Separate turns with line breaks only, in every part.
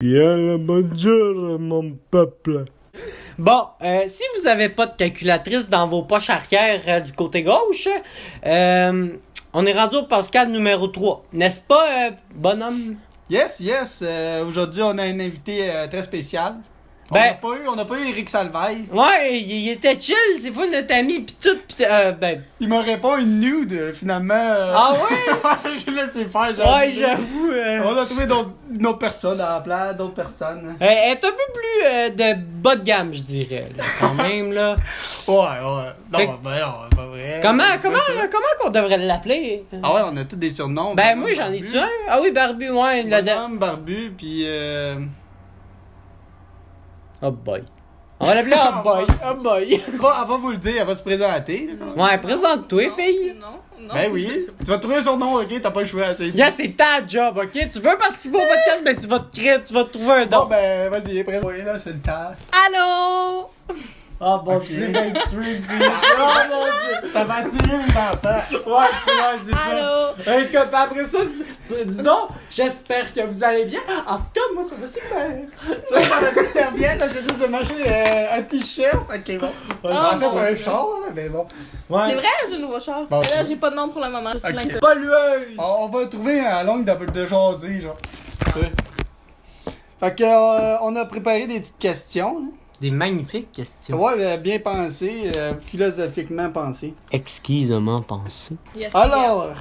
Bien le bonjour, mon peuple.
Bon, si vous n'avez pas de calculatrice dans vos poches arrière du côté gauche, on est rendu au podcast numéro 3. N'est-ce pas, bonhomme?
Yes. Aujourd'hui, on a un invité très spécial.
Ben-
On n'a pas eu Eric Salvaille.
Ouais, il était chill, c'est fou notre ami, pis tout, pis
Il m'a répondu une nude, finalement.
Ah ouais?
J'ai laissé faire,
Ouais, j'avoue.
On a trouvé d'autres personnes à la place, d'autres personnes.
Elle est un peu plus de bas de gamme, je dirais, là, quand même, là.
Ouais. Non,
Fait-
non, pas vrai.
Comment
C'est pas ça.
qu'on devrait l'appeler?
Ah ouais, on a tous des surnoms.
Ben, moi, j'en ai-tu un? Ah oui, Barbu, ouais,
Bonhomme, barbu, puis
Oh boy. On va l'appeler Oh boy. Oh boy.
elle va vous le dire, elle va se présenter. là.
Ouais, présente-toi, fille.
Non.
Ben oui. Tu vas trouver son nom, ok? T'as pas le choix.
Gars, c'est ta job, ok? Tu veux participer au podcast, ben tu vas te créer, tu vas te trouver un
Bon,
nom.
ben, vas-y, présente. Oui, là, c'est le temps.
Allô?
Ah bon,
Ok.
c'est bien stream, c'est oh mon dieu.
Ça va attirer les enfants.
Ouais, c'est ça.
Allô?
Écoute, après ça, dis donc, j'espère que vous allez bien. En tout cas, moi, ça va super.
Ça va super bien, là, j'ai juste de m'acheter un t-shirt. Ok, bon.
Oh,
En fait,
mon
un
Dieu.
char, là, mais bon.
Ouais.
C'est vrai, j'ai un nouveau char.
Bon,
Mais là,
ok.
j'ai pas de nom pour le moment. Je suis
Ok.
plein de
Pollueuse.
On va trouver un langue de jaser, genre. Fait que, on a préparé des petites questions. Là.
Des magnifiques questions.
Ouais, bien pensées, philosophiquement pensées.
Exquisement pensé.
Yes,
Alors,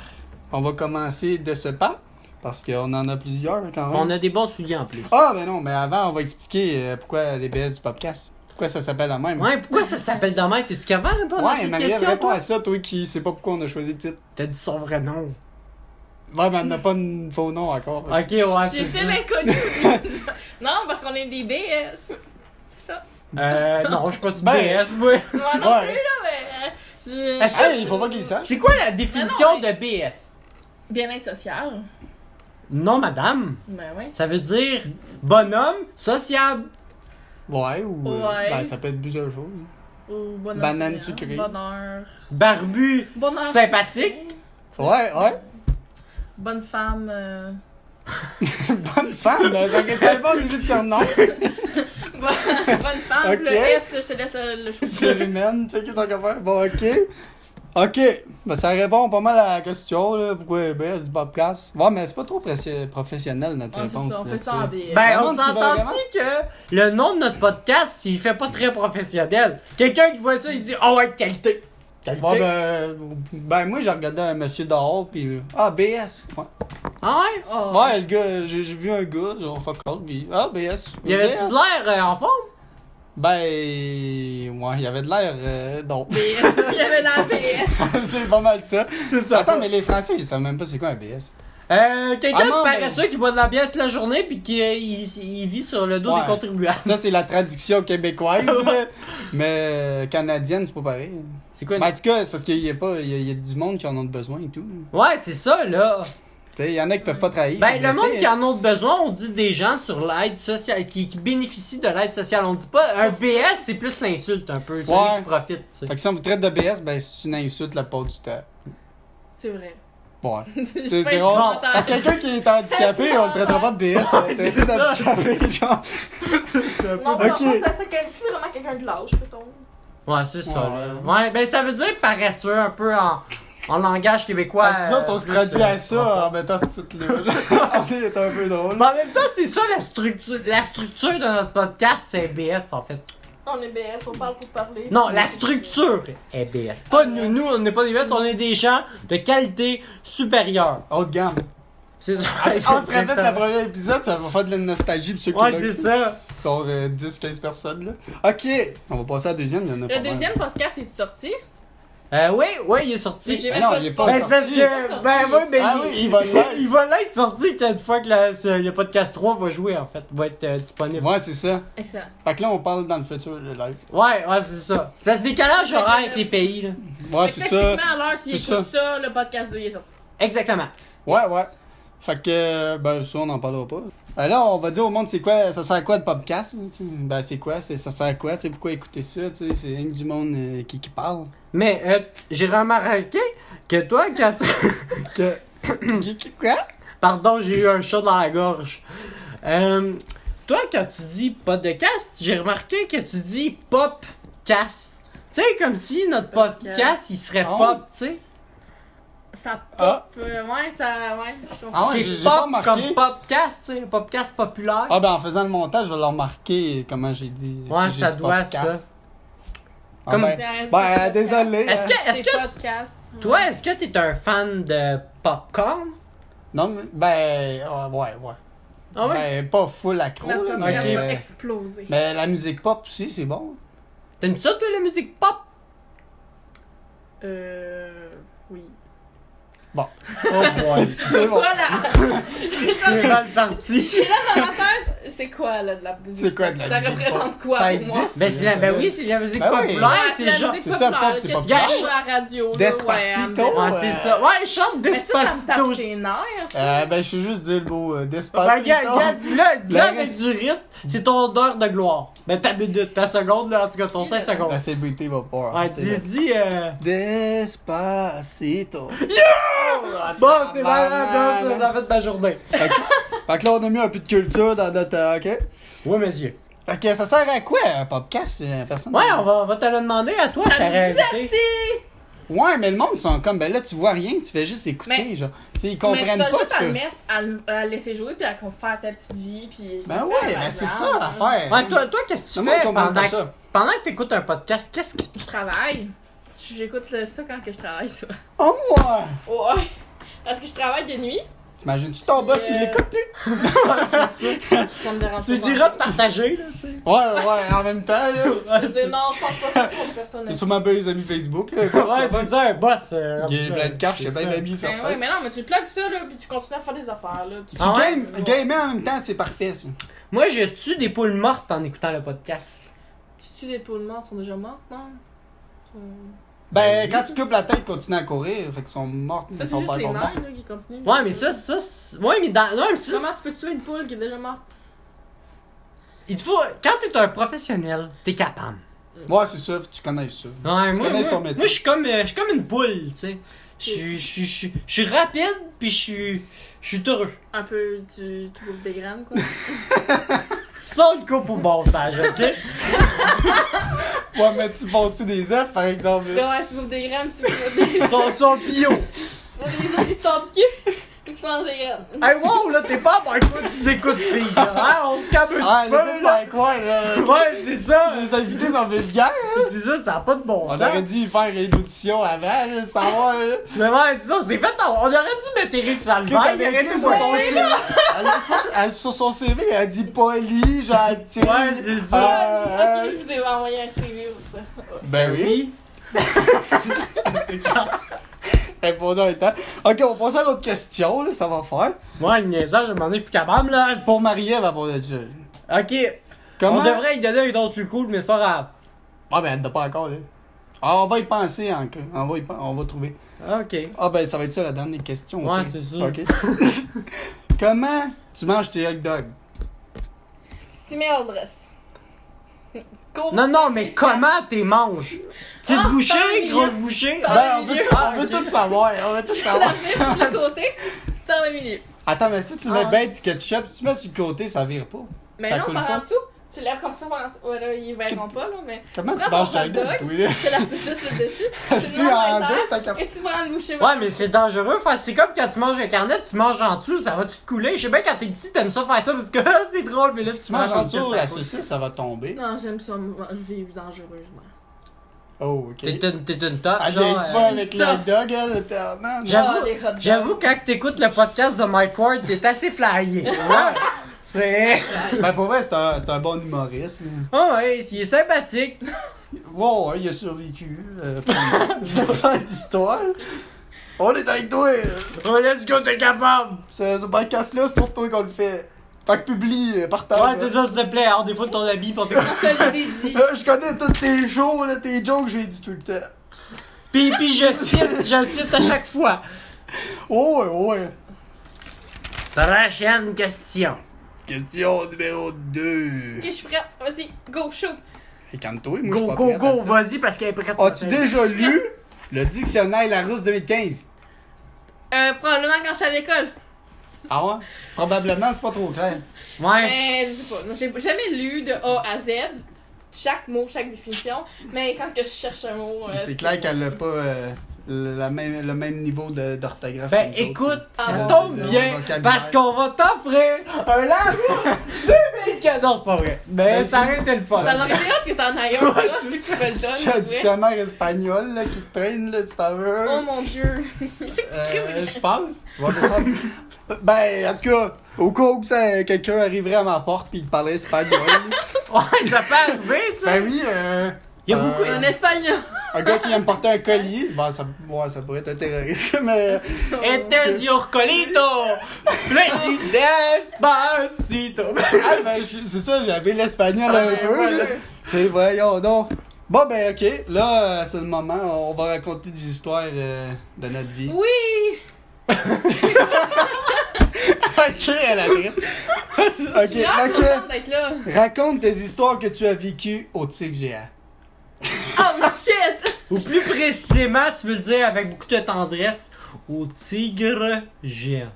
on va commencer de ce pas, parce qu'on en a plusieurs quand même.
On a des bons souliers en plus.
Ah, ben non, mais avant, on va expliquer pourquoi les BS du podcast. Pourquoi ça s'appelle la même.
Ouais, pourquoi ça s'appelle de même? T'es-tu capable de répondre à
Ouais,
cette
Marie-Ève,
question,
réponds
toi?
à ça, toi qui sais pas pourquoi on a choisi le titre.
T'as dit son vrai nom.
Ouais, mais on n'a pas de faux nom encore.
Ok, ouais, c'est
J'ai
ça.
fait l'inconnu. Non, parce qu'on est des BS. C'est ça.
Non, je suis pas sur
Ben,
BS, moi.
Moi non
Ouais.
plus, là, mais.
Est-ce que
Hey, il faut pas qu'il le sache.
C'est quoi la définition
Ah non, mais-
de BS?
Bien-être social.
Non, madame.
Ben ouais.
Ça veut dire bonhomme sociable.
Ouais, ou.
Ouais.
Ben, ça peut être plusieurs choses.
Ou bonheur.
Banane
social,
sucrée.
Bonheur.
Barbu,
Bonheur
sympathique.
sucré.
Ouais.
Bonne femme.
Bonne femme, là. Ça qu'est pas une petite surnom.
Bonne femme.
Ok.
Le S, je te laisse le choix.
Sur humaine, tu sais, qu'est-ce qu'on va faire. Bon, ok. Ben, ça répond pas mal à la question, là. Pourquoi BS du podcast? Ouais, mais c'est pas trop professionnel, notre
Ouais, c'est
réponse.
ça, on
là,
fait
tu
ça
sais.
en BS.
Ben,
Le
on
monde qui va
s'entend-tu
vraiment-
que le nom de notre podcast, il fait pas très professionnel. Quelqu'un qui voit ça, il dit, oh ouais, qualité. Qualité.
Bon, ben, moi, j'ai regardé un monsieur dehors, pis. Ah, BS. Ouais.
Ah ouais?
Oh.
Ouais, le gars, j'ai vu un gars, genre, fuck all, pis. Ah, BS.
Il y avait-tu
BS?
de l'air en forme?
Ben. Ouais, il y avait de l'air. Non.
BS. Il y avait la BS.
C'est pas mal ça.
C'est ça.
Attends, mais les Français, ils savent même pas c'est quoi un BS.
Quelqu'un
Ah non,
de paresseux qui boit de la bière toute la journée puis qui il vit sur le dos
Ouais.
des contribuables.
Ça, c'est la traduction québécoise, là. Mais canadienne, c'est pas pareil.
C'est quoi?
Ben, en tout cas, c'est parce qu'il y a pas. Il y a du monde qui en ont besoin et tout.
Ouais, c'est ça, là.
Tu sais, il y en a qui peuvent pas travailler.
Ben,
sont
le monde
blessés,
qui en a besoin, on dit des gens sur l'aide sociale, qui bénéficient de l'aide sociale. On dit pas, un BS, c'est plus l'insulte un peu, celui
Ouais.
qui profite, tu sais.
Fait que si on vous traite de BS, ben, c'est une insulte la part du temps.
C'est vrai.
Ouais.
C'est
C'est rare. Parce que quelqu'un qui est handicapé, on le traitera pas de BS, on va le traiter
ça.
d'handicapé, genre.
Non,
Ok.
non, ça qualifie vraiment quelqu'un de lâche, peut-on?
Ouais, c'est ça,
Ouais.
là. Ouais, ben, ça veut dire paresseux un peu en langage québécois.
Fait que nous autres, on se
plus,
traduit à ça
en
en mettant ce titre-là. On est un peu drôle.
Mais en même temps, c'est ça la structure. La structure de notre podcast, c'est BS en fait.
On est BS, on parle pour parler.
Non, la structure est BS. Pas nous, on n'est pas des BS, on est des gens de qualité supérieure.
Haut de gamme.
C'est ça.
On se rappelle le premier épisode, ça va faire de la nostalgie pour ceux qui
Ouais,
l'ont
c'est
écouté.
ça.
Genre 10-15 personnes, là. Ok, on va passer à la deuxième, il y en a pas
Le
mal.
deuxième podcast est sorti?
Oui, il est
Mais
sorti.
j'ai
Ben
même
non,
pas
il est
de-
pas
Ben, c'est parce
sorti.
que. Ben, oui, mais.
Ah oui, il va l'être.
Il va l'être sorti qu'une fois que le podcast 3 va jouer, en fait. Va être disponible.
Ouais, c'est ça.
Excellent.
Fait que là, on parle dans le futur, le live.
Ouais, c'est ça. C'est parce que décalage horaire avec les pays, là.
Ouais,
Fait
c'est
que
ça.
techniquement, à l'heure qu'il
C'est
écoute ça, le podcast 2 il est sorti.
Exactement.
Ouais. Fait que, ben, ça, on n'en parlera pas. Là, on va dire au monde, c'est quoi, ça sert à quoi de podcast? Là, tu sais? Ben, c'est quoi, ça sert à quoi? Tu sais, pourquoi écouter ça? Tu sais, c'est rien que du monde qui parle.
Mais j'ai remarqué que toi, quand tu... que...
Quoi?
Pardon, j'ai eu un chat dans la gorge. toi, quand tu dis podcast, j'ai remarqué que tu dis popcast. Tu sais, comme si notre podcast, il serait
Ah
pop, tu sais.
Ça pop.
Ah.
Ouais, ça. Ouais, je comprends.
Ah ouais,
C'est
j'ai pas
pop
remarqué.
comme popcast, tu sais. Popcast populaire.
Ah ben en faisant le montage, je vais le remarquer comment j'ai dit.
Ouais,
si
ça
j'ai dit
doit,
podcast.
ça.
Ah
Comme-
ben,
C'est
ben, désolé.
Est-ce que-
C'est podcast.
Toi, est-ce que t'es un fan de popcorn?
Non, mais, ben, ouais.
Ah ouais?
Ben, pas full accro,
Notre
là,
podcast
mais,
va exploser.
mais la musique pop aussi, c'est bon.
T'aimes ça, toi, la musique pop?
Oui.
Bon.
Oh boy.
C'est bon.
Voilà!
C'est mal parti.
J'ai là dans ma tête, c'est quoi là de la musique?
C'est quoi de la
Ça
musique
représente
pop?
quoi
Ça
pour moi?
existe?
Ben, c'est la, ben oui, c'est la musique
Ben oui.
populaire,
Ouais,
c'est
la
genre.
musique
c'est ça,
populaire,
pop, c'est
qu'est-ce
populaire.
qu'il y a à la radio? là,
Despacito.
ouais,
Ouais, c'est ça. Ouais, chante
Mais ça me
Despacito.
tape ses nerfs, ça.
Ben, je suis juste dire le mot
Ben,
Despacito.
regarde, dis-le
La
avec
reste-
du rythme, c'est ton heure de gloire. Ben, ta minute, ta seconde, là, en tout cas, ton 5 secondes.
La célébrité va pas.
Ouais, dis,
Despacito.
Bon, c'est malade, hein, ça fait ma journée.
Fait que là, on a mis un peu de culture dans notre. Ok?
Oui, monsieur.
Ok, ça sert à quoi un podcast? Personne.
Ouais, on va te le demander à toi, cher invité.
Ouais, mais le monde, ils sont comme, ben là, tu vois rien, tu fais juste écouter,
Mais-
genre. Tu sais, ils
Mais
comprennent
tu as
pas.
juste
tu
à
peux-
le mettre, à le laisser jouer, puis à faire ta petite vie, puis...
Ben ouais, ben c'est ça l'affaire.
Ouais, toi, qu'est-ce que
Le
tu
monde
fais
comprend
pendant,
pas ça.
pendant que t'écoutes un podcast? Qu'est-ce que tu
Je travaille. J'écoute ça quand que je travaille, ça.
Oh, ouais!
Ouais. Parce que je travaille de nuit.
T'imagines-tu ton boss, il l'écoute, tu sais?
Ça me dérange
Tu
pas.
diras de partager, là, tu sais.
Ouais, en même temps, là.
Je dis, non, je pense pas ça pour une personne.
Il y a sûrement bien les amis Facebook, là.
Ouais, c'est ça, un boss.
Il y a plein de cartes, je sais bien d'amis
Ben
certains.
ouais, mais non, mais tu plugues ça, là, puis tu continues à faire des affaires, là. Tu
Tu
Ah ouais?
gamer en même temps, c'est parfait, ça.
Moi, je tue des poules mortes en écoutant le podcast.
tues des poules mortes, sont déjà mortes, non?
Ben, quand tu coupes la tête, continue à courir, fait qu'ils sont mortes,
Ça,
ils
c'est
sont
juste
pas
les
encore
nerfs,
mortes.
là, qui continuent.
Ouais, mais ça, ouais, mais dans, non, mais ça,
Comment tu peux tuer une poule qui est déjà morte?
il te faut, quand t'es un professionnel, t'es capable.
Ouais, c'est ça, tu connais ça.
Ouais, moi,
connais son
moi,
métier.
moi, je suis comme une poule, tu sais. Je suis rapide, puis je suis heureux.
Un peu tu bouffes des graines, quoi.
Ça, on le coupe au montage, ok?
Ouais, mais tu ponds-tu des œufs, par exemple? là?
Ouais, tu bouffes des graines, tu bouffes des...
Ils sont bio.
Les autres, ils te sortent du cul. Ils te mangent des graines.
Hey, wow, là, t'es pas à quoi tu écoutes, fille. Là, hein? On se calme un
Ah,
petit
le
peu,
fait
là.
de quoi, là?
Ouais, c'est ça.
Les invités sont vulgaires, hein?
C'est ça, ça a pas de bon
On
sens.
aurait dû faire une audition avant, là, savoir, là.
Mais ouais, c'est ça, c'est fait. On aurait dû mettre Eric Salvaire. Il aurait été
sur ton
bon.
CV. Sur son CV, elle dit poli, gentil.
Ouais, c'est ça.
Ok, je vous ai envoyé un CV ou ça.
Ben oui. Répondons en même temps. Ok, on passe à l'autre question, là, ça va faire.
Ouais, le niaisage, je m'en ai plus capable, là.
Pour Marie-Ève, elle va déjà.
Ok.
Comment?
On devrait y donner un autre plus cool, mais c'est pas grave.
Ah, ben, elle n'a pas encore, là. Ah, on va y penser encore. On va trouver.
Ok.
Ah, ben, ça va être ça la dernière question.
Ouais,
ok?
c'est ça.
Ok. Comment tu manges tes hot dogs?
Simildres.
Non, mais comment t'es manges? Petite
Ah,
bouchée,
dans le
grosse
milieu.
bouchée?
Dans
Ben,
le milieu.
on veut tout savoir. On veut tout
La
savoir.
mets sur le côté, dans le milieu.
Attends, mais si tu
Ah,
mets
ouais.
ben du ketchup, si tu mets sur le côté, ça vire pas.
Mais
Ça
non,
coule
par
pas?
en dessous, tu lèves comme ça par en dessous. Ouais, là, ils verront pas, là, mais.
Comment tu
prends
manges
ton
ton
hot
hot dog,
dog,
toi, là?
t'as la saucisse sur le dessus, tu
Je
le
suis
manges
en
dans
deux,
les
t'as
airs,
qu'à-
et tu prends une bouchée.
Ouais, mais c'est dangereux. C'est comme quand tu manges un carnet, tu manges en dessous, ça va-tu te couler? Je sais bien, quand t'es petit, t'aimes ça faire ça parce que c'est drôle, mais là,
Si tu manges en dessous,
ça
la
coule.
saucisse, ça va tomber.
Non, j'aime ça vivre dangereusement.
Oh, ok.
T'es une top,
Ah,
genre.
viens-tu pas avec le hot dog, elle? Non,
J'avoue-
Ah, les hot dogs.
J'avoue, quand t'écoutes le podcast de Mike Ward, t'es assez flyé. Ouais. C'est.
Ben, pour vrai, c'est un bon humoriste. là.
Oh, ouais, il est sympathique.
Wow, ouais, il a survécu. Plein d'histoires. On est avec toi.
Oh, let's go, t'es capable.
Ce podcast-là, c'est pour toi qu'on le fait. Fait que publie, partage.
Ouais, c'est ça, s'il te plaît. Alors, des fois de ton habit pour te.
T'as l'idée dit.
Je connais tous tes shows, là, tes jokes, j'ai dit tout le temps.
Puis je cite à chaque fois.
Oh, ouais.
Prochaine question.
Question numéro 2.
Ok, je suis prête. Vas-y, go, shoot.
Et calme-toi, moi, je
Go,
suis pas
go,
prête,
go,
attends.
vas-y, parce qu'elle est prête.
As-tu déjà lu le dictionnaire Larousse 2015?
Probablement quand j'étais à l'école.
Ah ouais? Probablement, c'est pas trop clair.
Ouais.
Mais je sais pas, j'ai jamais lu de A à Z, chaque mot, chaque définition, mais quand que je cherche un mot...
C'est clair qu'elle a pas le même niveau d'orthographe.
Ben
que nous
écoute,
autres.
ça
Ah,
tombe
de
bien
vocabulaire.
parce qu'on va t'offrir un Larousse 2004. Non, c'est pas vrai. Mais
Ben,
ça aurait été le fun.
Ça m'aurait été hâte que t'en ailles un, là,
Ouais,
puis que tu me le donnes.
J'ai un
ouais.
dictionnaire espagnol là, qui traîne, là, si t'en veux.
Oh mon dieu. C'est que tu crées
Je pense. On va descendre. Ben, en tout cas, au cas où quelqu'un arriverait à ma porte pis il parlerait espagnol.
Ouais, ça peut arriver, ça.
Ben oui,
Il y a beaucoup.
En espagnol.
un gars qui vient me porter un collier, ben ça pourrait être un terroriste, mais...
Este your colito, plenty despacito.
Ah, ben, c'est ça, j'avais l'espagnol un
Ouais,
peu,
voilà.
là. T'sais, voyons donc. Bon, ben, ok, là, c'est le moment, on va raconter des histoires de notre vie.
Oui.
Ok, elle arrive. Ok,
Je suis vraiment
ok.
contente d'être là.
Raconte tes histoires que tu as vécues au tigre géant.
Oh shit.
Ou plus précisément, tu veux le dire avec beaucoup de tendresse, au tigre géant.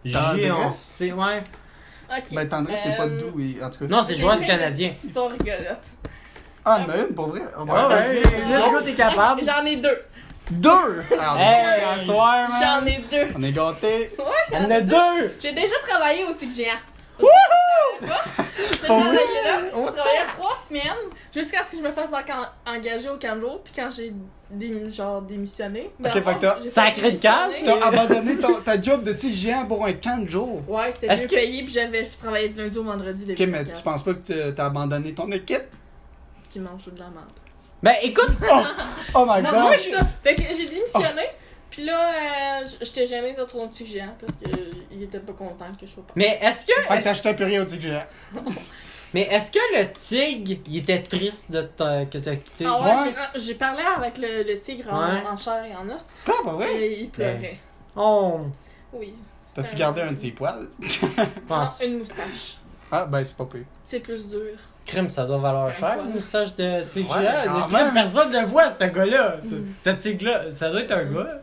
Géant.
Tendresse?
C'est ouais.
Ok.
Ben, tendresse, c'est pas
Euh,
doux, et, en tout cas.
Non, c'est le joueur du
J'ai plein de
Canadien.
petites histoires rigolotes.
Ah, mais une, pour vrai? Oh, ben,
Ouais, ouais.
vas-y,
Let's go, t'es capable.
J'en ai deux.
Deux! Alors,
Hey!
on est à soir, man.
J'en ai deux.
On est gâtés.
Ouais.
On en a deux.
J'ai déjà travaillé au Tic Géant.
Wouhou!
J'ai
Pour
travaillé
vrai?
là.
Oh,
J'ai travaillé 3 semaines jusqu'à ce que je me fasse engager au Camjo. Puis quand j'ai démissionné.
Ok,
dans le
fait que t'as-
j'ai
Sacré
pas
de casse,
démissionné.
T'as abandonné ta job de tigre géant pour un camp de jour.
Ouais, c'était
Est-ce
mieux
que-
payé. Puis j'avais travaillé du lundi au vendredi.
Ok, mais tu penses pas que t'as abandonné ton équipe?
Qui mange de la merde.
Ben écoute,
Oh my
Non,
god!
moi, c'est ça. Fait que j'ai démissionné. Puis là, j'étais jamais de retourner au Tic Géant parce qu'il était pas content que je sois pas.
mais est-ce que,
Fait que t'as acheté un purée au tigre géant.
est-ce que le tigre, il était triste de que t'as quitté?
Ah
Ouais.
ouais, j'ai parlé avec le tigre
Ouais.
en chair et en os.
Quoi, pas vrai?
Et il pleurait.
Oh,
Oui.
T'as-tu
C'était
gardé un de ses poils?
je
Non,
pense.
une moustache.
Ah, ben c'est pas pire.
C'est plus dur.
Crime, ça doit valoir
Un
cher,
poil.
le moustache de tigre
Ouais,
géant.
quand
Crime,
même.
personne ne le voit, ce gars-là.
Mm.
Ce tigre-là, ça doit être un gars.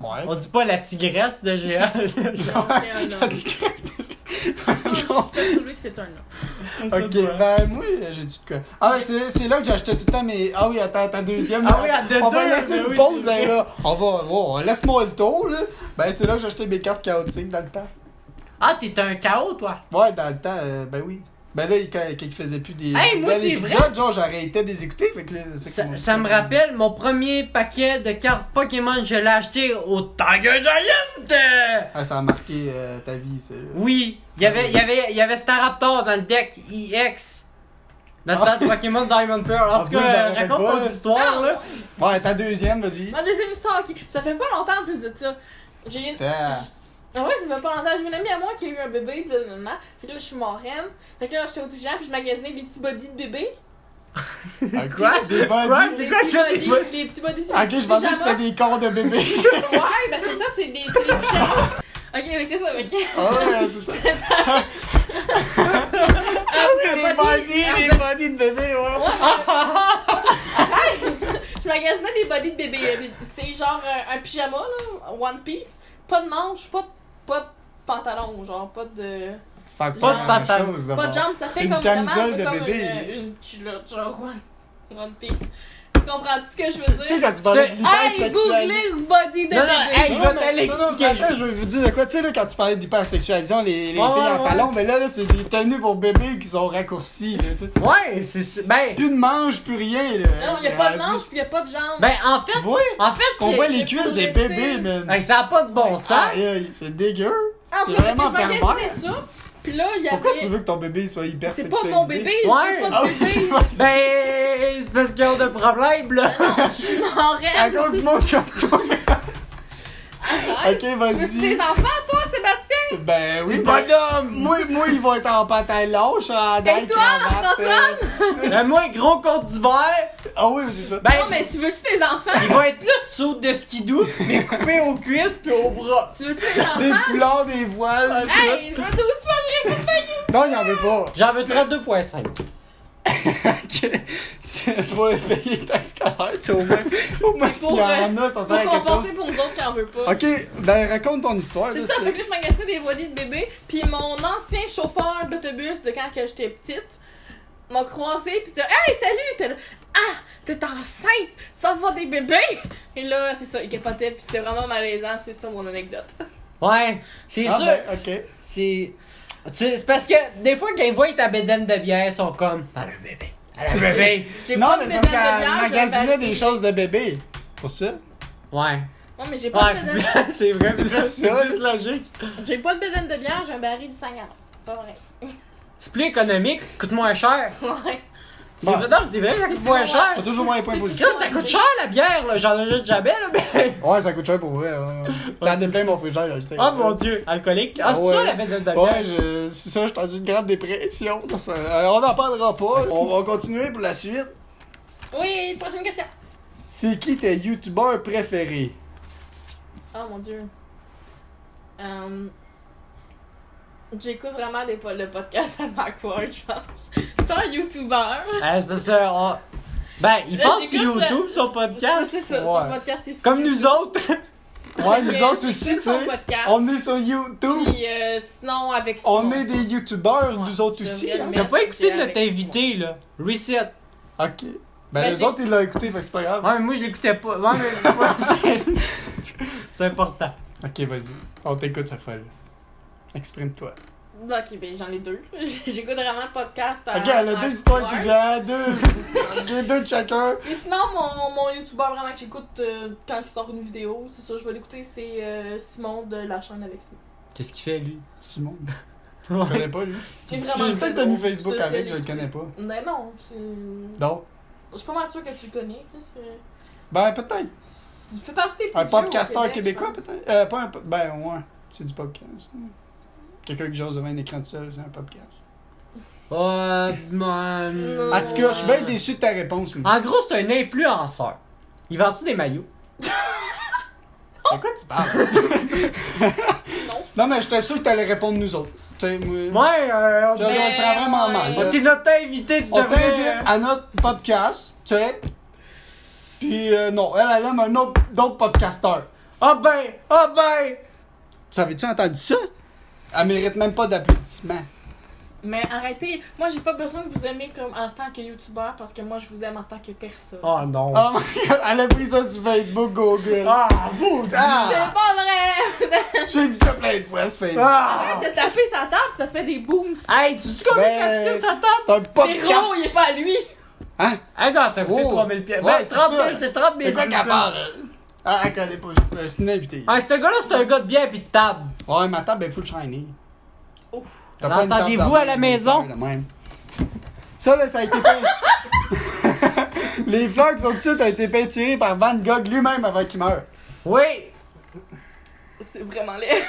Ouais.
On dit pas la tigresse de géant.
Non, c'est un homme. Je peux trouver que c'est un homme.
Ok, ben moi, j'ai dit de quoi? Ah ouais, c'est là que j'achetais tout le temps mes... Ah oui, attends, ta deuxième.
Ah oui, à deux,
on va
deux,
laisser
ben
une
oui,
pause,
c'est
hein,
vrai.
là. On laisse-moi le tour, là. Ben c'est là que j'achetais mes cartes chaotiques dans le temps.
Ah, t'es un chaos, toi.
Ouais, dans le temps, ben oui. Ben là, quand il faisait plus des...
Hey, moi,
des
c'est
épisodes, genre j'arrêtais de les écouter, fait que là... c'est
Ça,
comment-
ça me rappelle mon premier paquet de cartes Pokémon, je l'ai acheté au Tiger Giant.
Ah, ça a marqué ta vie, ça. là.
Oui, il y avait Staraptor dans le deck EX. Dans le temps de Pokémon Diamond Pearl. En
Ah
tout
oui,
cas,
ben,
raconte
pas.
ton histoire, là.
Ouais, ta deuxième, vas-y.
Ma deuxième histoire, ok. Ça fait pas longtemps en plus de ça. J'ai une.
T'as-
Ah ouais, ça fait pas longtemps. J'ai une amie à moi qui a eu un bébé, pis là, maman. Fait que là, je suis marraine. Fait que là, j'étais au Tic Géant, pis je magasinais des petits bodys de bébé.
Ah,
Quoi?
Des
Quoi?
bodies?
C'est
Des
quoi
petits
ça, des
bodys,
bodys?
des petits bodys, c'est
Ok,
des
je
petits
pensais que
pyjamas.
c'était des corps de bébé.
Ouais, ben c'est ça, c'est des pyjamas. Ok, mais c'est ça, ok.
Ah ouais, c'est ça. Les bodies de bébé, ouais.
Arrête! Je magasinais des bodys de bébé. C'est genre un pyjama, là, one piece. Pas de manches, pas de pantalon, genre pas de.
Fait que
Pas de
la
pantalon.
chose,
Pas de
d'abord.
jambes, ça fait
Une
comme
camisole
vraiment
de
comme
bébé.
une culotte, genre one piece. Tu comprends-tu ce que je
Tu
veux
sais,
dire?
quand tu parlais de
Hey,
l'hypersexualité.
googlez body de
Non, non,
bébé!
hey, je vais te l'expliquer.
Attends, je vais vous dire de quoi. Tu sais, là, quand tu parlais d'hypersexualisation, les filles
Ouais,
en
ouais.
talons, mais là, c'est des tenues pour bébés qui sont raccourcies, là, tu sais.
Ouais, ben,
Plus de manches, plus rien, là.
Non, y'a pas de manches pis y'a pas de jambes.
ben, en
Tu
fait,
vois? On
c'est-
voit les
c'est
cuisses
pour
des
les
bébés,
tirs.
man.
Hey, ça a pas de bon sens.
Aïe, aïe, c'est dégueu.
Ah,
c'est
je
vraiment
magasinais
pervers.
ça. Pis là, il y avait.
Pourquoi tu veux que ton bébé soit
C'est
hypersexualisé?
pas mon bébé, je
Ouais.
veux pas
Ah
de
oui,
bébé.
c'est vrai.
Ben, c'est parce qu'ils ont de problèmes, là.
Je suis
C'est à cause
marraine.
du monde comme toi.
Arrête.
Ok,
Tu veux-tu des
vas-y.
enfants, toi, Sébastien?
Ben oui,
Les
ben,
bonhommes.
moi, ils vont être en pantalon lâche, en dents,
Et toi,
cravate.
Ben, moi, gros compte d'hiver.
Ah oui, c'est ça.
Ben,
Non, mais tu veux-tu des enfants?
il va être plus saut de skidoo, mais coupé aux cuisses puis aux bras.
Tu veux-tu des
Des
enfants?
foulards, des voiles.
Hey, je veux d'où tu mangerais ça?
Non, il en veut pas.
J'en veux 32,5.
Ok. C'est pour les payer les taxes scolaires, tu sais, au moins
C'est
s'il y en a, ça
pour
sert à quelque
compenser
chose.
pour nous autres qui en veut pas.
Ok, ben raconte ton histoire.
C'est
là,
ça, fait que là, je m'agaçais des bodies de bébé, puis mon ancien chauffeur d'autobus de quand que j'étais petite m'a croisé, pis t'as hey, salut! T'es là, ah, t'es enceinte! Ça va des bébés! Et là, c'est ça, il capotait, pis c'était vraiment malaisant, c'est ça mon anecdote.
Ouais, c'est
Ah,
sûr.
ben, ok.
C'est parce que des fois, quand ils voient ta bédaine de bière, ils sont comme. Elle a un bébé. Elle a un bébé.
J'ai
Non,
pas
mais
de
c'est parce
bédaine de
qu'elle
bière, j'ai un
magasinait
baril.
des choses de bébé. Pour ça.
Ouais.
Non, mais j'ai pas
Ouais,
de
c'est
bédaine.
c'est vrai.
C'est plus ça,
juste logique.
J'ai pas de bédaine de bière, j'ai un baril de 50. Pas vrai.
C'est plus économique, coûte moins cher.
Ouais.
C'est
Bon.
vrai, non, c'est vrai, ça coûte moins cher.
T'as toujours moins les points
C'est
positifs.
Là, ça coûte cher la bière, là. J'en ai juste jamais, là, mais.
Ouais, ça coûte cher pour vrai. J'en ai
c'est
plein
ça.
mon frigidaire, je sais.
Oh mon dieu, alcoolique. Ah, c'est
Ouais.
ça la bédaine de bière.
Ouais, c'est ça, je suis dans une grande dépression. On n'en parlera pas. On va continuer pour la suite.
Oui, prochaine question.
C'est qui tes youtubeurs préférés?
Oh mon dieu. J'écoute vraiment le podcast à Macward, je pense. C'est pas un YouTuber.
C'est parce que. Ben, il
Là,
passe sur
j'écoute
YouTube, son podcast.
C'est ça,
Ouais.
son podcast, c'est
Comme nous autres.
Ouais, nous
Mais
autres aussi,
j'écoute
tu
son
sais.
podcast.
On est sur YouTube.
Puis sinon, avec
On
Simon.
est des youtubeurs,
Ouais,
nous autres
je
aussi.
devrais
Hein.
le
T'as pas
Merci,
écouté
avec
notre invité, là. Reset.
Ok. Ben,
Ben,
les
j'ai-
autres, ils l'ont écouté, fait que c'est pas grave.
Ouais, mais moi, je l'écoutais pas. Ouais, mais. Ouais, c'est important.
Ok, vas-y. On t'écoute cette fois-là. Exprime-toi.
Ok, ben j'en ai deux. J'écoute vraiment le podcast à
Ok, elle a deux histoires
Macward.
déjà, deux. Ok, deux de chacun.
Et sinon, mon youtubeur vraiment que j'écoute quand il sort une vidéo, c'est ça, je vais l'écouter, c'est Simon de La Chaîne avec Simon.
Qu'est-ce qu'il fait, lui?
Simon. Je le connais pas, lui.
C'est
J'ai
vraiment
peut-être
très
ami
drôle.
Facebook
Je te
avec,
fais
je le
l'écouter.
connais pas.
Mais non, c'est.
Donc,
Je suis pas mal sûre que tu le connais, Chris.
ben peut-être.
Il fait partie des plus
Un
vieux au
podcasteur
Québec,
québécois,
je pense.
peut-être? Pas un. Ben, ouais. C'est du podcast. Quelqu'un qui jase devant un écran de seul, c'est un podcast.
Man.
Non.
En tout cas, je suis bien déçu de ta réponse, moi.
En gros, c'est un influenceur. Il vend-tu des maillots?
De quoi tu parles?
Non.
Non, mais j'étais sûr que t'allais répondre nous autres. Tu sais, moi.
Ouais,
on te prend vraiment mal.
on
là.
t'est notre invité, tu
On
devrais.
t'invite à notre podcast, tu sais. Puis, non, elle aime un autre, d'autres podcasteurs.
Ah ben!
Savais-tu entendu ça? Elle mérite même pas d'applaudissements.
Mais arrêtez, moi j'ai pas besoin de vous aimer comme en tant que youtubeur parce que moi je vous aime en tant que personne.
Oh non.
Oh my god, elle a pris ça sur Facebook, Google.
Ah, maudit.
Ah!
C'est pas vrai!
J'ai vu ça plein de fois sur Facebook.
Ah!
Arrête de taper sa table, ça fait des booms.
Hey, tu sais combien
Ben,
t'as coûté sa table?
C'est un podcast.
Zéro, il est pas à lui.
Hein?
Hey, non, t'as coûté
Oh.
3000 pièces.
Ouais,
Ben,
c'est
30 000,
ça.
c'est 30 000.
C'est quoi
c'est
qu'elle
ça.
parle? Ah, elle connaît pas. C'est une invitée.
Ah, ce gars-là, c'est un gars de bière pis de table.
Ouais, ma table est full shiny.
Ouf.
T'as pas une table
L'entendez-vous
de
à la
même,
maison?
de même. Ça, là, ça a été peint. Les fleurs qui sont ici ont été peinturées par Van Gogh lui-même avant qu'il meure.
Oui.
C'est vraiment laid.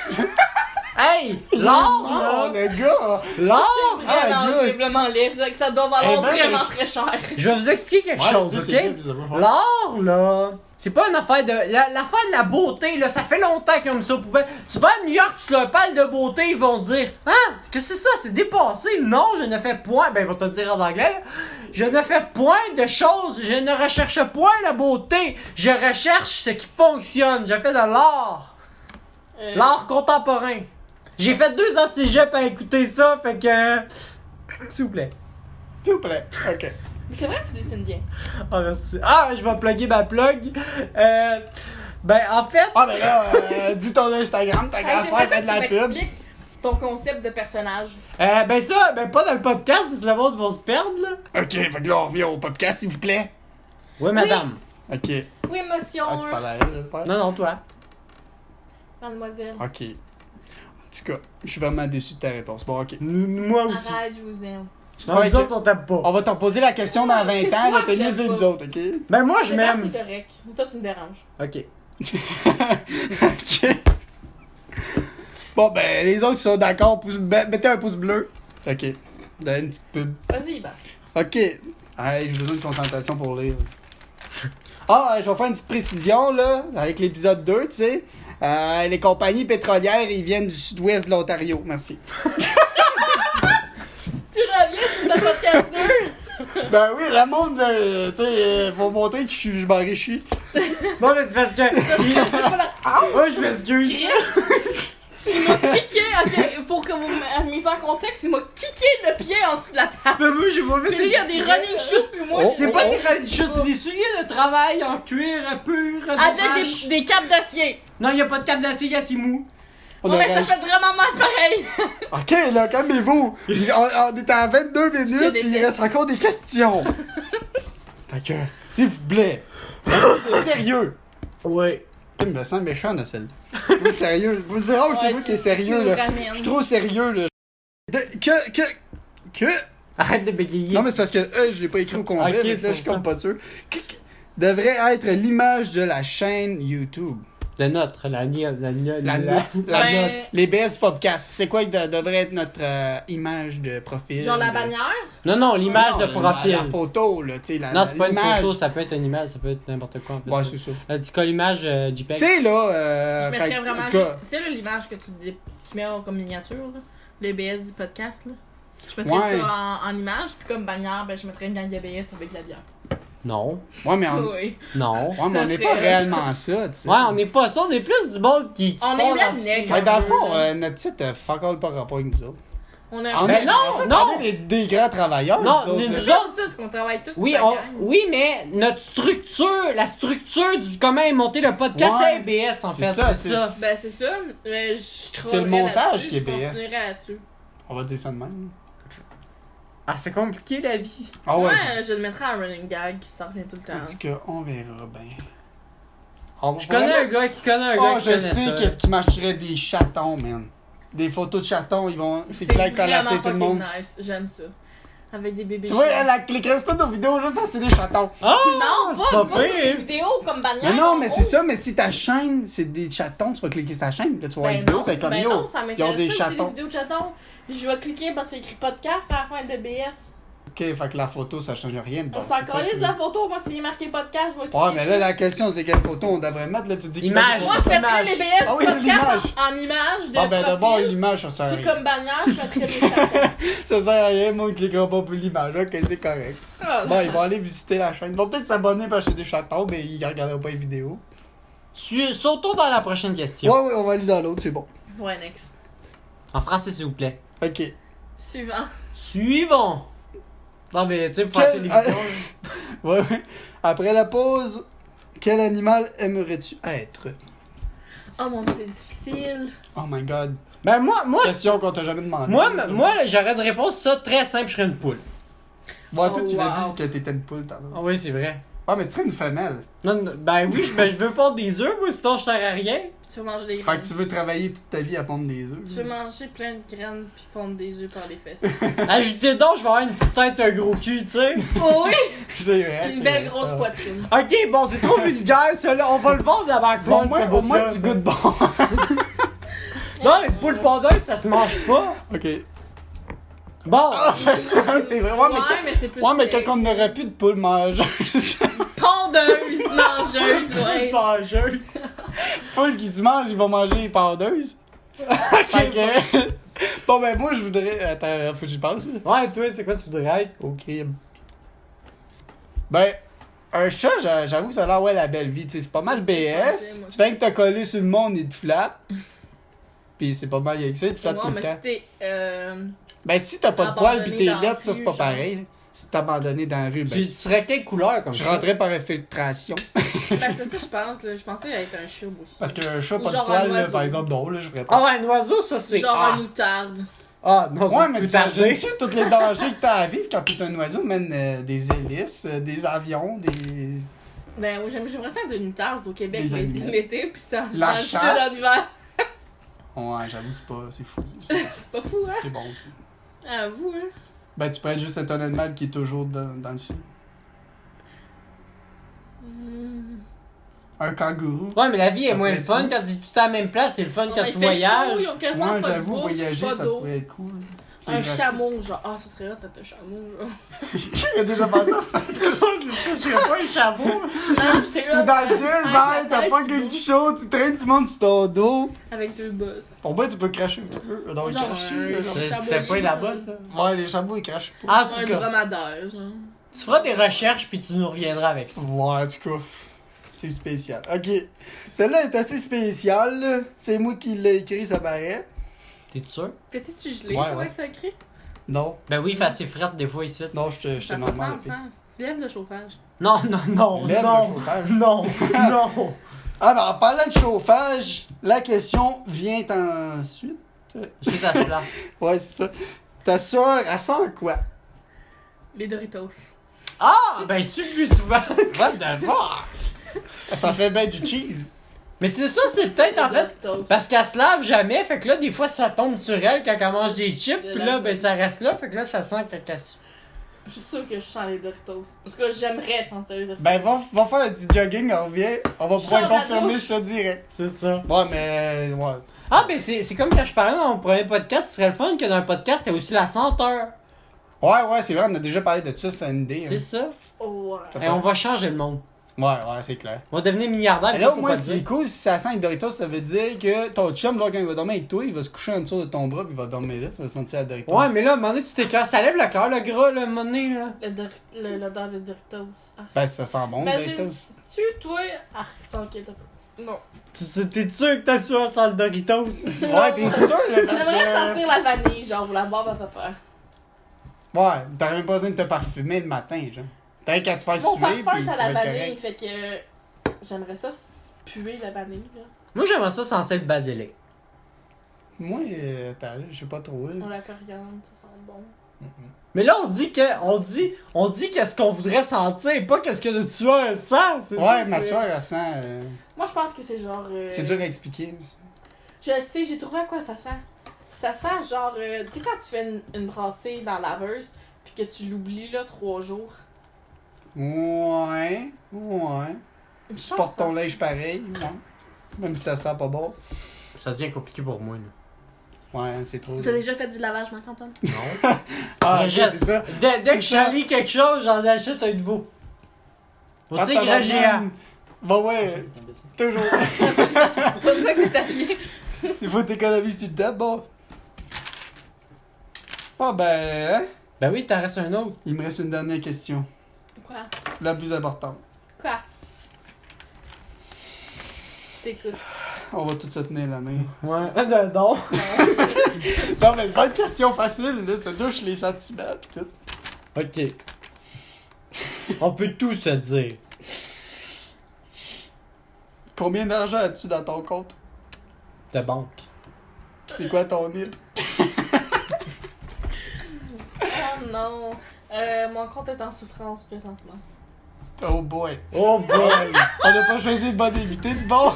Hey, l'or,
Oh,
là.
le gars!
L'or.
C'est vraiment
Ah,
horriblement laid. C'est que ça doit valoir
Eh ben,
vraiment
mais-
très cher.
Je vais vous expliquer quelque
Ouais,
chose,
lui,
ok?
c'est bien, puis ça va faire.
L'or, là, c'est pas une affaire de. L'affaire de la beauté, là, ça fait longtemps qu'ils ont mis ça au poubelle. Tu vas à New York, tu leur parles de beauté, ils vont dire hein? Qu'est-ce que c'est ça? C'est dépassé. Non, je ne fais point. Ben, ils vont te le dire en anglais, là. Je ne fais point de choses. Je ne recherche point la beauté. Je recherche ce qui fonctionne. Je fais de l'art. L'art contemporain. J'ai fait 2 ans de cégep à écouter ça, fait que. S'il vous plaît.
S'il vous plaît. Ok.
Mais c'est vrai que tu dessines bien.
Ah, merci. Ah, je vais plugger ma plug. Ben, en fait.
Ah, ben là, dis ton Instagram, t'as qu'à
J'aimerais
faire,
ça
fais
que
de la
tu
pub.
m'expliques ton concept de personnage.
Ben, ça, ben, pas dans le podcast, parce que le monde va se perdre, là.
Ok, fait que là, on revient au podcast, s'il vous plaît.
Oui, madame.
Ok.
Oui, monsieur.
Ah, tu parles à elle, j'espère?
Non, non, toi.
Mademoiselle.
Ok. En tout cas, je suis vraiment déçu de ta réponse. Bon, ok.
Moi aussi.
Arrête, je vous aime.
Non, nous autres, on t'aime pas.
On va te reposer la question dans 20
C'est
ans,
toi
là, t'es
que
mieux de dire
j'aime
nous
pas.
autres, ok?
Ben, moi, je
C'est
m'aime.
correct. Toi, tu me déranges.
Ok.
Ok. Bon, ben, les autres qui sont d'accord, mettez un pouce bleu. Ok. Donnez une petite pub.
Vas-y, Bass.
Ok. Hey, j'ai besoin de concentration pour lire. Ah, je vais faire une petite précision, là, avec l'épisode 2, tu sais. Les compagnies pétrolières, ils viennent du sud-ouest de l'Ontario. Merci.
Tu reviens sur le podcast 2.
Ben oui, le monde, tu sais, faut montrer que je m'enrichis.
Non, mais c'est parce que. Moi, je m'excuse.
Tu m'as kické, ok, pour que vous me mise en contexte, il m'a kické le pied en dessous de la table.
Mais moi, j'ai pas fait
Puis lui, il y a des running shoes, puis moi,
Oh,
C'est pas des religieux, c'est des souliers de travail en cuir pur. de
avec
vache.
des capes d'acier.
Non, y a pas de cap d'acier, c'est mou.
On
Ouais, mais
aurait
ça fait vraiment mal pareil.
Ok, là, calmez-vous. On est à 22
Je
minutes, puis il
déteste.
reste encore des questions. Fait que, s'il vous plaît, soyez sérieux.
Ouais.
Il me sent méchant de celle-là. Vous sérieux? Vous direz que c'est
Ouais,
vous qui
tu-
est sérieux,
tu nous
là.
ramènes.
Je suis trop sérieux, là. Que...
Arrête de bégayer.
Non, mais c'est parce que je l'ai pas écrit au complet,
Ok,
mais
c'est
là,
pour
je suis
ça.
comme pas sûr. Devrait être l'image de la chaîne YouTube.
De notre, la
Ben-
Les BS Podcast. C'est quoi qui devrait être notre image de profil?
Genre la bannière.
Non, l'image
Non,
de profil.
La photo, là, tu sais.
Non, c'est pas une
l'image.
photo, ça peut être une image, ça peut être n'importe quoi en fait.
Ouais, c'est ça.
Tu colles l'image
Tu
JPEG.
sais, là.
Je mettrais
fait-
vraiment
en tout cas,
juste. Tu sais, là, l'image que tu mets comme miniature, là. Les BS du podcast, là. Je mettrais
Ouais.
ça en image, puis comme bannière, ben, je mettrais une gang de BS avec de la bière.
Non.
Ouais, mais on
Oui.
Non.
ouais, mais
Ça
on n'est
serait
pas
hot.
réellement ça, tu sais.
Ouais, on n'est pas ça, on est plus du monde qui
On
parle
est
en
redneck,
dessous.
Ouais, dans le
un
fond,
peu.
notre site a fuck all par rapport avec nous autres.
On est
On
Mais
est-
non,
en fait,
non!
on est des grands travailleurs.
Non,
nous autres,
mais
là.
nous
C'est
autres-
ça, c'est qu'on travaille tous.
Oui,
toute la gang.
oui, mais notre structure, la structure du comment est monté le podcast,
Ouais.
c'est ABS en
C'est
fait,
ça,
c'est ça.
Ben, c'est ça. Mais je
C'est le montage qui est
Je
BS.
continuerai là-dessus.
On va dire ça de même.
Ah, c'est compliqué la vie.
Ah ouais,
Ouais,
c'est
je le mettrai en running gag qui sort bien tout le temps.
parce qu'on verra bien.
Je connais un gars qui connaît un gars
Oh,
qui
je
connaît
sais
ça.
qu'est-ce qui marcherait des chatons, man. Des photos de chatons, ils vont. C'est clair que ça
vraiment
l'attire tout le monde.
fucking nice. J'aime ça. Avec des bébés
Tu vois,
chats.
elle cliquerait sur nos vidéos juste parce que c'est des chatons.
Ah!
Non,
c'est
pas
pas
sur des
pire.
vidéos comme bannière.
Mais non, mais
en
c'est
haut.
ça, mais si ta chaîne, c'est des chatons, tu vas cliquer sur ta chaîne, là, tu vas voir une vidéo, t'es comme
ben
yo.
non, ça
Ils ont
m'intéresse
des
pas
chatons.
des vidéos de chatons. Je vais cliquer parce que c'est écrit podcast à la fin de BS.
Ok, fait que la photo, ça change rien de
On
base.
s'en
c'est ça que
calisse
tu
de
veux
la
dire.
photo, moi s'il est marqué podcast, je vais cliquer.
Ouais, mais là, la question, c'est quelle photo on devrait mettre, là, tu dis que
Image.
Moi je mettrais les BS
Ah oui,
podcast
l'image.
en image de
Ah ben d'abord,
profil.
l'image, ça sert à
Puis
rien.
comme bannière, je mettrais des chatons.
Ça sert à rien, moi, on cliquera pas pour l'image, ok, c'est correct.
Ah,
Bon, ils vont aller visiter la chaîne. Ils vont peut-être s'abonner pour acheter des chatons, mais ils regarderont pas les vidéos.
Sautons dans la prochaine question.
Ouais, on va aller dans l'autre, c'est bon.
Ouais, next.
En français, s'il vous plaît.
Ok.
Suivant.
Suivons. Non, mais tu sais, pour la
Quel-
télévision.
Ouais, ouais. Après la pause, quel animal aimerais-tu être?
Oh mon dieu, c'est difficile.
Oh my god.
Ben, moi,
Question qu'on t'a jamais demandé.
moi, là, j'aurais de réponse ça très simple, je serais une poule.
Bon, toi,
Oh,
tu l'as
wow.
dit que t'étais une poule, t'as
Ah oui, c'est vrai.
Ah, mais tu serais une femelle.
Non, ben oui, je veux pondre des œufs, moi, sinon je sers à rien.
Tu veux manger des
Fait
graines.
que tu veux travailler toute ta vie à pondre des œufs.
Tu veux manger plein de graines puis pondre des œufs par les fesses.
Ajoutez donc, je vais avoir une petite tête, un gros cul, tu sais.
Oh oui!
C'est vrai.
Puis une
c'est
belle
vrai.
grosse
Ah.
poitrine.
Ok, bon, c'est trop vulgaire, ça, là. On va le vendre à ma
Bon, au moins, tu goûtes bon.
Non, une poule pondeuse, ça se mange pas.
Ok.
Bon.
Ah, c'est vrai. Ouais,
mais c'est plus.
Ouais, mais
safe.
quand on n'aurait plus de poules mangeuse.
Pondeuse, mangeuse, ouais.
Mangeuse.
Poules qui se mangent, ils vont manger les pondeuses. Fait que. Bon, ben, moi, je voudrais. Attends, faut que j'y pense. là.
Ouais, toi, c'est quoi tu voudrais être?
Au crime. Ben, un chat, j'avoue que ça a l'air, ouais, la belle vie. Tu sais, c'est pas mal
Ça, c'est
BS.
parfait, moi.
Tu fais que t'as collé sur le monde, il te flatte. Pis c'est pas mal, il y a que ça, il te flatte
Moi,
tout le
mais
temps.
si t'es.
Ben, si t'as pas de poils pis
abandonné
t'es
dans la
lettre, ça, c'est
rue,
pas
genre.
pareil. là. Si t'es abandonné dans la rue, ben.
Tu serais quelle couleur comme
Je
ça?
rentrais par infiltration.
Ben, c'est ça, je pense, là. Je pensais être un chat aussi.
Parce qu'un chat
Ou
pas de
genre
poils,
un
là,
oiseau.
par exemple, non, là, je ferais pas.
Ah ouais, un oiseau, ça c'est.
Genre
ah.
un outarde.
Ah, non, ça
Ouais,
c'est
mais
plus
tu
tardé.
imagines-tu tous les dangers que t'as à vivre quand t'es un oiseau, man? Des hélices, des avions, des.
Ben, oui, j'aimerais ça être une outarde au Québec
Des animaux.
l'été, puis ça.
La
dans le sud,
chasse.
en hiver.
Ouais, j'avoue, c'est pas. C'est fou.
C'est pas fou, hein?
C'est bon, ça.
À vous, hein?
Ben, tu peux être juste un animal qui est toujours dans le sud.
Hmm.
Un kangourou.
Ouais, mais la vie est moins le
Après
fun
tout.
quand t'es tout à la même place, c'est le fun
Non,
quand
mais
tu
il fait
voyages.
chaud, ils ont quasiment
Moi,
pas de
j'avoue,
bouffe,
voyager,
pas
ça
d'eau.
pourrait être cool. C'est
Un
gratis.
chameau, genre. Ah, ça serait hot d'être un chameau, genre.
Il a déjà passé ça.
c'est ça, je serais pas un chameau.
Non, j'étais
T'es
là.
dans le
avec
désert,
la
t'as
tête
pas
qui
quelque
bouge,
chose, tu traînes du monde sur ton dos.
Avec deux bosses.
Pour moi, tu peux cracher un petit peu. Non, il
Genre
crache.
un-
là.
genre-
C'était pas là-bas, ça.
Ouais, les chameaux, ils crachent pas.
Ah, en
Un
tout cas.
dromadaire, genre.
Tu feras des recherches puis tu nous reviendras avec ça.
Ouais, en tout cas, c'est spécial. Ok, celle-là est assez spéciale, là. C'est moi qui l'ai écrit, ça paraît.
T'es sûr?
Petit gelé,
Ouais,
comment
ouais.
que ça écrit?
Non,
Ben oui, il fait assez frette des fois ici.
non, je
Ça
te
n'a pas de
normal.
sens, hein? Tu lèves le chauffage.
Non, non, non,
Lève le
non.
chauffage.
Non, non.
Ah, ben en parlant de chauffage, la question vient ensuite.
C'est à cela.
Ouais, c'est ça. Ta soeur, elle sent quoi?
Les Doritos.
Ah! Ben, suis le plus souvent.
What the fuck? Ça fait bien du cheese.
Mais c'est ça, c'est peut-être en
Les
fait.
Doritos.
Parce qu'elle se lave jamais, fait que là, des fois, ça tombe sur elle quand elle mange des chips, pis là, ben, ça reste là, fait que là, ça sent caca.
Je suis sûre que je sens les Doritos. Parce que j'aimerais sentir les Doritos.
Ben, va faire un petit jogging, on revient. On va pouvoir
Sors la
confirmer
douche.
ça direct.
C'est ça.
Ouais, mais. Ouais.
Ah, ben, c'est comme quand je parlais dans mon premier podcast, ce serait le fun que dans le podcast, t'aies aussi la senteur.
Ouais, c'est vrai, on a déjà parlé de ça, c'est une idée.
C'est
hein.
ça.
Oh, ouais.
Et on va changer le monde.
Ouais, c'est clair.
On va devenir milliardaire, mais
Et
ça,
là,
faut
moi,
pas le
c'est
dire.
cool, si ça sent les Doritos, ça veut dire que ton chum, genre, quand il va dormir avec toi, il va se coucher en dessous de ton bras, puis il va dormir là, ça va sentir la Doritos.
Ouais, mais là, à un moment donné, tu t'écœures, ça lève le cœur, le gras, là, à un moment donné, là.
L'odeur de Doritos. Ah.
Ben, ça sent bon, les Doritos.
Imagine-tu, toi. Ah, ok, t'as. Non.
T'es sûr que t'as soeur sans le Doritos?
Ouais, t'es sûr, là, parce
J'aimerais
que...
sentir la vanille, genre, la barbe à ta peur.
Ouais, t'as même pas besoin de te parfumer le matin, genre. T'as qu'à te faire
Mon
suer,
parfum,
puis tu
t'as
vas
la
être
vanille,
correct.
fait que. J'aimerais ça puer la vanille, là.
Moi, j'aimerais ça sentir le basilic.
Moi, attends, là, je sais pas trop,
Ou
là.
la coriandre, ça sent bon.
Mais là, on dit qu'est-ce qu'on voudrait sentir, pas qu'est-ce que le tueur sent, c'est ça?
Ouais, ma
c'est-
soeur, elle sent...
Moi, je pense que c'est genre.
C'est dur à expliquer, ça.
Je sais, j'ai trouvé à quoi ça sent. Ça sent genre. Tu sais, quand tu fais une brassée dans la laveuse, puis que tu l'oublies, là, 3 jours.
Ouais.
Je
Tu
pense
portes
que
ton
ça-
linge pareil, ouais. Même si ça sent pas bon.
Ça devient compliqué pour moi, là.
Ouais, c'est trop...
T'as déjà fait du lavage, Marc-Antoine?
Non.
Ah, ok,
Rejette.
c'est ça.
Dès que
C'est ça.
je lis quelque chose, j'en achète un nouveau. Au tigre
tabarnak.
géant.
Bah ouais, toujours.
C'est pas ça que t'es habillé.
Il faut t'économiser du temps, bon. Ah ben, hein?
Ben oui, t'en restes un autre.
Il me reste une dernière question.
Quoi?
La plus importante.
Quoi? Je t'écoute.
On va tous se tenir la main.
Ouais. Non.
Non, mais c'est pas une question facile, là. Ça touche les sentiments pis tout.
Ok. On peut tout se dire.
Combien d'argent as-tu dans ton compte?
De banque.
C'est quoi ton île?
Oh non. Mon compte est en souffrance présentement.
Oh boy.
Oh boy!
On n'a pas choisi le bon invité de bon.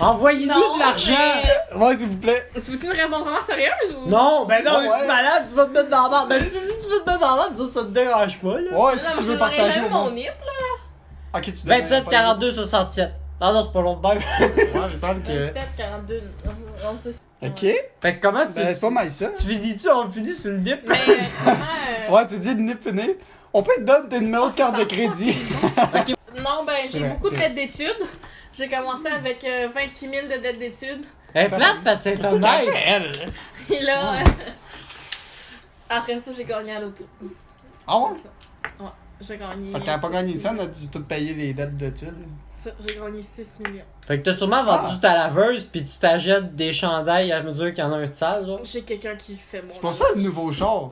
Envoyez-nous de l'argent!
Ouais, s'il vous plaît.
Mais... Tu veux-tu me répondre vraiment sérieuse ou?
Non, ben non,
Ouais.
mais tu es malade, tu vas te mettre dans la merde. Ben si tu veux te mettre dans la merde, ça te dérange pas, là.
Ouais,
Non,
si
mais
tu
je
veux
n'aurais
partager
jamais
au
mon
monde.
nip, là.
Ok, tu donnes
27,
pas
42, 67. Non, c'est pas long de même.
Ouais, il me semble que.
27, 42. On sait.
Ok.
Fait que comment tu.
Ben, c'est pas mal ça.
Tu finis-tu, on finit sur le dip?
Mais comment.
Ouais, tu dis le nip fini. On peut te donner tes numéros de carte de crédit.
Non, ben,
C'est
j'ai
vrai,
beaucoup de
c'est
dettes d'études. J'ai commencé avec 28 000 de dettes d'études.
Elle est plate parce que c'est honnête.
Elle.
Et là, après ça, j'ai gagné à l'auto.
Ah ouais?
Ouais, j'ai gagné.
Fait que t'as pas
6
gagné ça, on
millions.
a dû tout payer les dettes d'études.
Ça, j'ai gagné 6 millions.
Fait que t'as sûrement vendu ta laveuse pis tu t'achètes des chandails à mesure qu'il y en a un de sale, genre.
J'ai quelqu'un qui fait mon.
C'est pour ça le nouveau char.